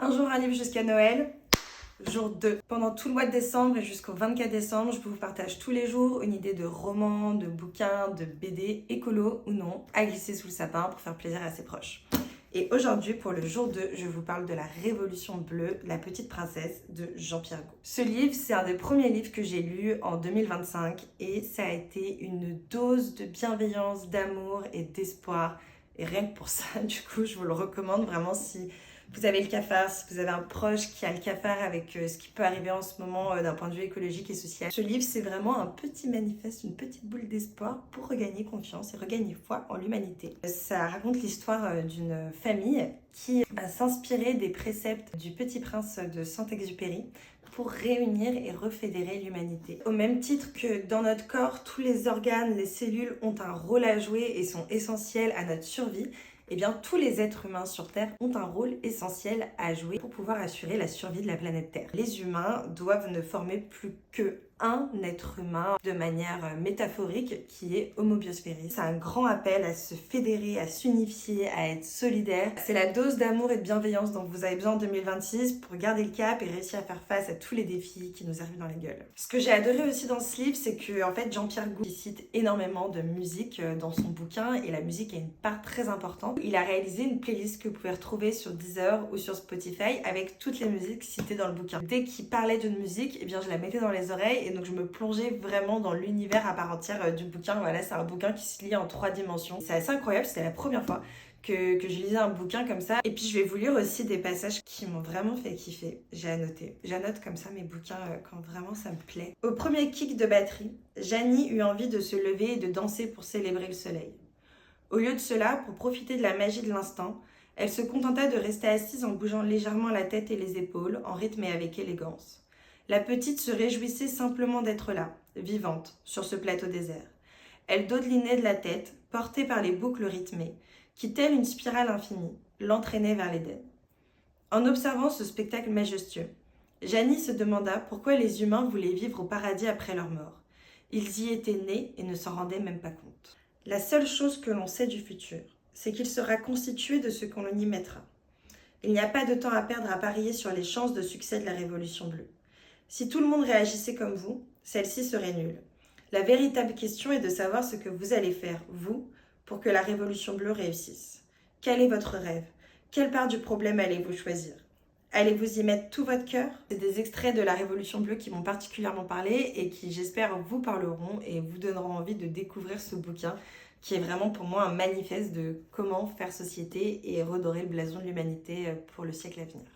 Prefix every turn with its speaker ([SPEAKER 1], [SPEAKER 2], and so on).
[SPEAKER 1] Un jour un livre jusqu'à Noël, jour 2. Pendant tout le mois de décembre et jusqu'au 24 décembre, je vous partage tous les jours une idée de roman, de bouquin, de BD, écolo ou non, à glisser sous le sapin pour faire plaisir à ses proches. Et aujourd'hui, pour le jour 2, je vous parle de La Révolution bleue, la petite princesse de Jean-Pierre Gault. Ce livre, c'est un des premiers livres que j'ai lu en 2025 et ça a été une dose de bienveillance, d'amour et d'espoir. Et rien que pour ça, du coup, je vous le recommande vraiment si vous avez le cafard, si vous avez un proche qui a le cafard avec ce qui peut arriver en ce moment d'un point de vue écologique et social. Ce livre, c'est vraiment un petit manifeste, une petite boule d'espoir pour regagner confiance et regagner foi en l'humanité. Ça raconte l'histoire d'une famille qui va s'inspirer des préceptes du Petit Prince de Saint-Exupéry pour réunir et refédérer l'humanité. Au même titre que dans notre corps, tous les organes, les cellules ont un rôle à jouer et sont essentiels à notre survie, eh bien, tous les êtres humains sur Terre ont un rôle essentiel à jouer pour pouvoir assurer la survie de la planète Terre. Les humains doivent ne former plus que un être humain de manière métaphorique qui est homobiosphérique. C'est un grand appel à se fédérer, à s'unifier, à être solidaire. C'est la dose d'amour et de bienveillance dont vous avez besoin en 2026 pour garder le cap et réussir à faire face à tous les défis qui nous arrivent dans la gueule. Ce que j'ai adoré aussi dans ce livre, c'est que en fait Jean-Pierre Gault cite énormément de musique dans son bouquin et la musique a une part très importante. Il a réalisé une playlist que vous pouvez retrouver sur Deezer ou sur Spotify avec toutes les musiques citées dans le bouquin. Dès qu'il parlait d'une musique, eh bien je la mettais dans les oreilles et donc je me plongeais vraiment dans l'univers à part entière du bouquin. Voilà, c'est un bouquin qui se lit en 3 dimensions. C'est assez incroyable, c'était la première fois que je lisais un bouquin comme ça. Et puis je vais vous lire aussi des passages qui m'ont vraiment fait kiffer. J'ai annoté. J'annote comme ça mes bouquins quand vraiment ça me plaît. Au premier kick de batterie, Janie eut envie de se lever et de danser pour célébrer le soleil. Au lieu de cela, pour profiter de la magie de l'instant, elle se contenta de rester assise en bougeant légèrement la tête et les épaules, en rythme et avec élégance. La petite se réjouissait simplement d'être là, vivante, sur ce plateau désert. Elle dodelinait de la tête, portée par les boucles rythmées, qui, telle une spirale infinie, l'entraînaient vers l'Éden. En observant ce spectacle majestueux, Janie se demanda pourquoi les humains voulaient vivre au paradis après leur mort. Ils y étaient nés et ne s'en rendaient même pas compte. La seule chose que l'on sait du futur, c'est qu'il sera constitué de ce qu'on y mettra. Il n'y a pas de temps à perdre à parier sur les chances de succès de la Révolution bleue. Si tout le monde réagissait comme vous, celle-ci serait nulle. La véritable question est de savoir ce que vous allez faire, vous, pour que la Révolution bleue réussisse. Quel est votre rêve? Quelle part du problème allez-vous choisir? Allez-vous y mettre tout votre cœur? C'est des extraits de la Révolution bleue qui m'ont particulièrement parlé et qui, j'espère, vous parleront et vous donneront envie de découvrir ce bouquin qui est vraiment pour moi un manifeste de comment faire société et redorer le blason de l'humanité pour le siècle à venir.